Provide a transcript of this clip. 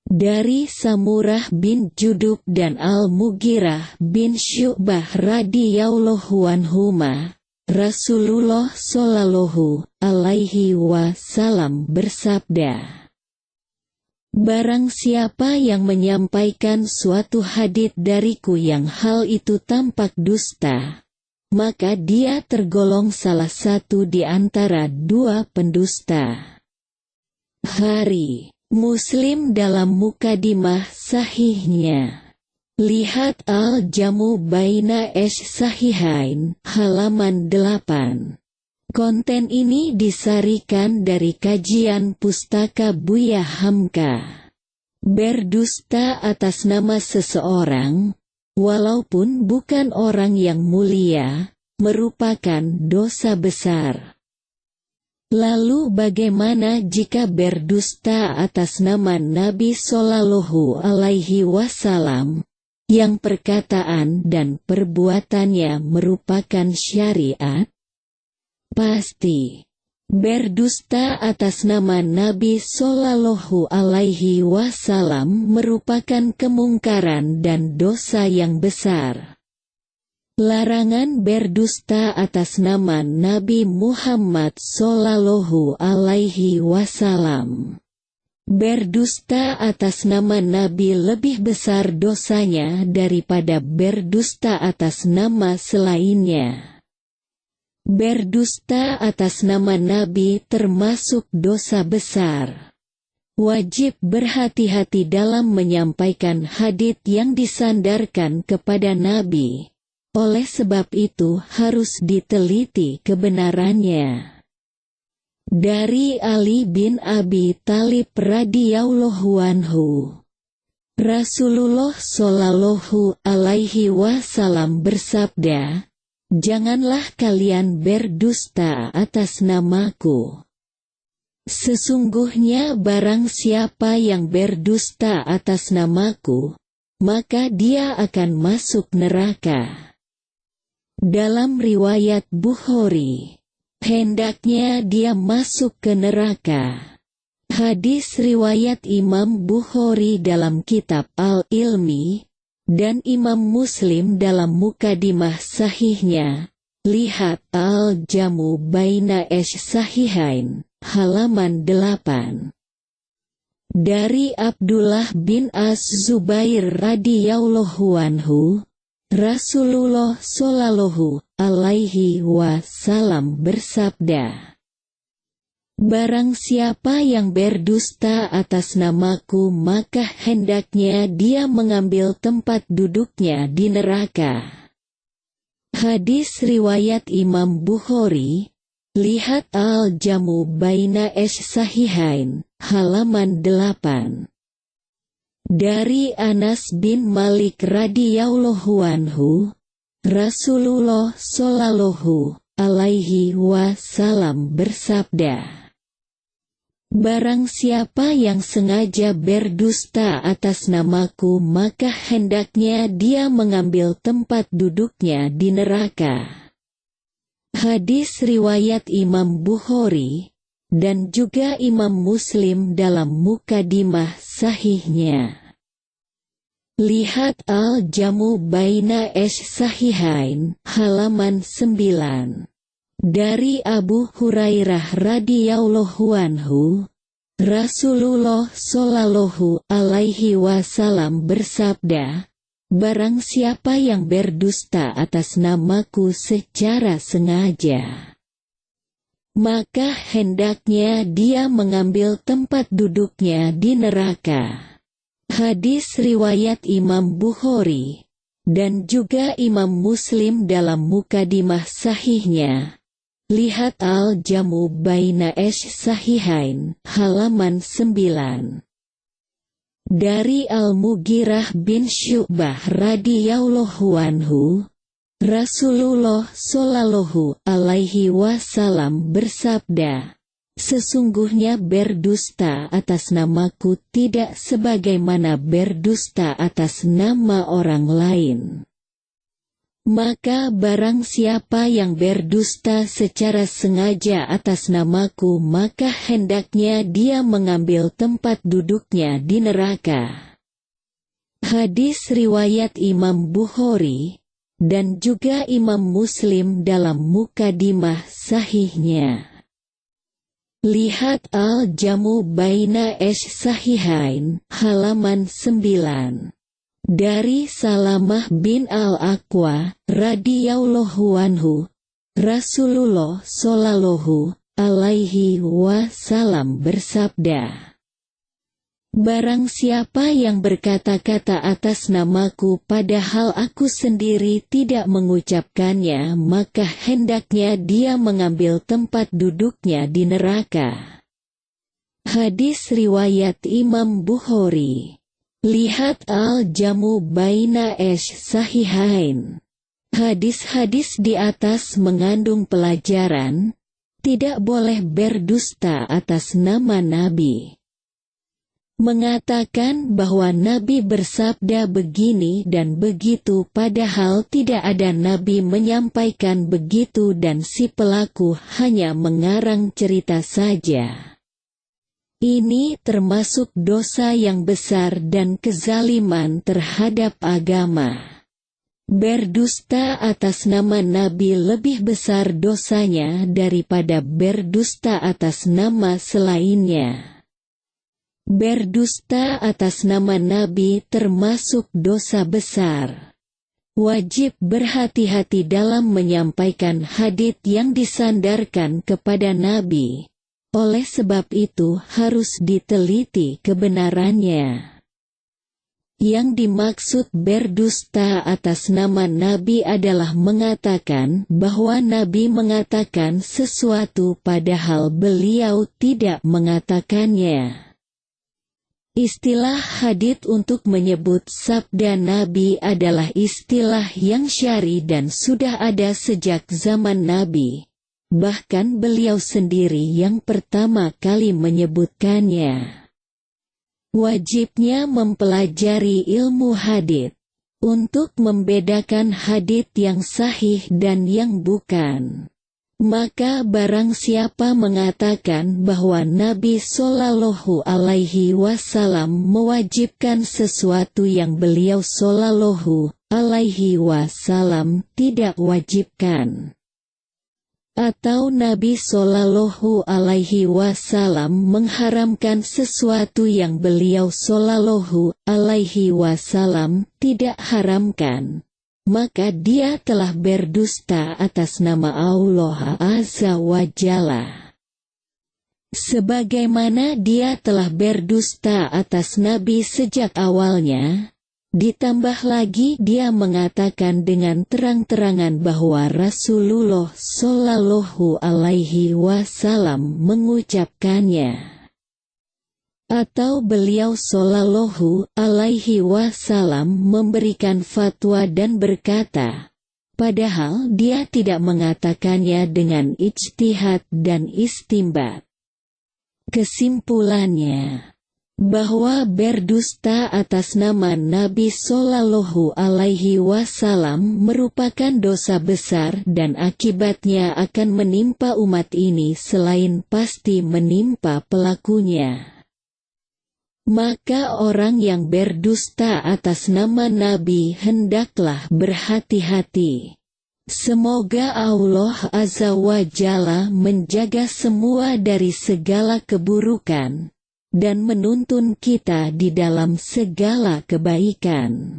Dari Samurah bin Judub dan Al-Mughirah bin Syu'bah radhiyallahu anhuma, Rasulullah shallallahu alaihi wasallam bersabda, "Barang siapa yang menyampaikan suatu hadits dariku yang hal itu tampak dusta, maka dia tergolong salah satu di antara dua pendusta." Hari Muslim dalam mukadimah sahihnya. Lihat Al-Jamu Baina Sahihain, halaman 8. Konten ini disarikan dari kajian Pustaka Buya Hamka. Berdusta atas nama seseorang, walaupun bukan orang yang mulia, merupakan dosa besar. Lalu bagaimana jika berdusta atas nama Nabi Shallallahu Alaihi Wasallam, yang perkataan dan perbuatannya merupakan syariat? Pasti. Berdusta atas nama Nabi Shallallahu Alaihi Wasallam merupakan kemungkaran dan dosa yang besar. Larangan berdusta atas nama Nabi Muhammad Sallallahu Alaihi Wasallam. Berdusta atas nama Nabi lebih besar dosanya daripada berdusta atas nama selainnya. Berdusta atas nama Nabi termasuk dosa besar. Wajib berhati-hati dalam menyampaikan hadits yang disandarkan kepada Nabi. Oleh sebab itu harus diteliti kebenarannya. Dari Ali bin Abi Thalib radhiyallahu anhu, Rasulullah shallallahu alaihi wasallam bersabda, "Janganlah kalian berdusta atas namaku. Sesungguhnya barang siapa yang berdusta atas namaku, maka dia akan masuk neraka." Dalam riwayat Bukhari, hendaknya dia masuk ke neraka. Hadis riwayat Imam Bukhari dalam kitab Al-Ilmi, dan Imam Muslim dalam mukadimah sahihnya. Lihat Al-Jamu Baina Sahihain, halaman 8. Dari Abdullah bin Az-Zubair radhiyallahu anhu, Rasulullah shallallahu alaihi wasallam bersabda, "Barang siapa yang berdusta atas namaku maka hendaknya dia mengambil tempat duduknya di neraka." Hadis riwayat Imam Bukhari, lihat Al-Jamu Baina Sahihain, halaman 8. Dari Anas bin Malik radhiyallahu anhu, Rasulullah shallallahu alaihi wasallam bersabda, "Barang siapa yang sengaja berdusta atas namaku maka hendaknya dia mengambil tempat duduknya di neraka." Hadis riwayat Imam Bukhari, dan juga Imam Muslim dalam mukadimah sahihnya. Lihat Al-Jamu Baina Sahihain, halaman 9. Dari Abu Hurairah radhiyallahu anhu, Rasulullah shallallahu alaihi wasallam bersabda, "Barang siapa yang berdusta atas namaku secara sengaja, maka hendaknya dia mengambil tempat duduknya di neraka." Hadis riwayat Imam Bukhari, dan juga Imam Muslim dalam mukadimah sahihnya. Lihat Al-Jamu Baina Sahihain, halaman 9. Dari Al-Mughirah bin Syu'bah radhiyallahu anhu, Rasulullah shallallahu alaihi wasallam bersabda, "Sesungguhnya berdusta atas namaku tidak sebagaimana berdusta atas nama orang lain. Maka barang siapa yang berdusta secara sengaja atas namaku, maka hendaknya dia mengambil tempat duduknya di neraka. Hadis riwayat Imam Bukhari, dan juga Imam Muslim dalam Mukadimah Sahihnya. Lihat Al-Jamu Baina Sahihain, halaman 9. Dari Salamah bin Al-Aqwa, radhiyallahu anhu, Rasulullah shallallahu alaihi wasallam bersabda, barang siapa yang berkata-kata atas namaku padahal aku sendiri tidak mengucapkannya, maka hendaknya dia mengambil tempat duduknya di neraka. Hadis riwayat Imam Bukhari. Lihat Al-Jamu Baina Sahihain. Hadis-hadis di atas mengandung pelajaran, tidak boleh berdusta atas nama Nabi. Mengatakan bahwa Nabi bersabda begini dan begitu padahal tidak ada Nabi menyampaikan begitu dan si pelaku hanya mengarang cerita saja. Ini termasuk dosa yang besar dan kezaliman terhadap agama. Berdusta atas nama Nabi lebih besar dosanya daripada berdusta atas nama selainnya. Berdusta atas nama Nabi termasuk dosa besar. Wajib berhati-hati dalam menyampaikan hadits yang disandarkan kepada Nabi. Oleh sebab itu harus diteliti kebenarannya. Yang dimaksud berdusta atas nama Nabi adalah mengatakan bahwa Nabi mengatakan sesuatu padahal beliau tidak mengatakannya. Istilah hadits untuk menyebut sabda Nabi adalah istilah yang syar'i dan sudah ada sejak zaman Nabi. Bahkan beliau sendiri yang pertama kali menyebutkannya. Wajibnya mempelajari ilmu hadits untuk membedakan hadits yang sahih dan yang bukan. Maka barang siapa mengatakan bahwa Nabi Shallallahu Alaihi Wasallam mewajibkan sesuatu yang beliau Shallallahu Alaihi Wasallam tidak wajibkan, atau Nabi Shallallahu Alaihi Wasallam mengharamkan sesuatu yang beliau Shallallahu Alaihi Wasallam tidak haramkan, maka dia telah berdusta atas nama Allah Azza wa Jalla. Sebagaimana dia telah berdusta atas Nabi sejak awalnya, ditambah lagi dia mengatakan dengan terang-terangan bahwa Rasulullah Shallallahu Alaihi Wasallam mengucapkannya, atau beliau Shallallahu Alaihi Wasallam memberikan fatwa dan berkata, padahal dia tidak mengatakannya dengan ijtihad dan istinbat. Kesimpulannya, bahwa berdusta atas nama Nabi Shallallahu Alaihi Wasallam merupakan dosa besar dan akibatnya akan menimpa umat ini selain pasti menimpa pelakunya. Maka orang yang berdusta atas nama Nabi hendaklah berhati-hati. Semoga Allah Azza wa Jalla menjaga semua dari segala keburukan dan menuntun kita di dalam segala kebaikan.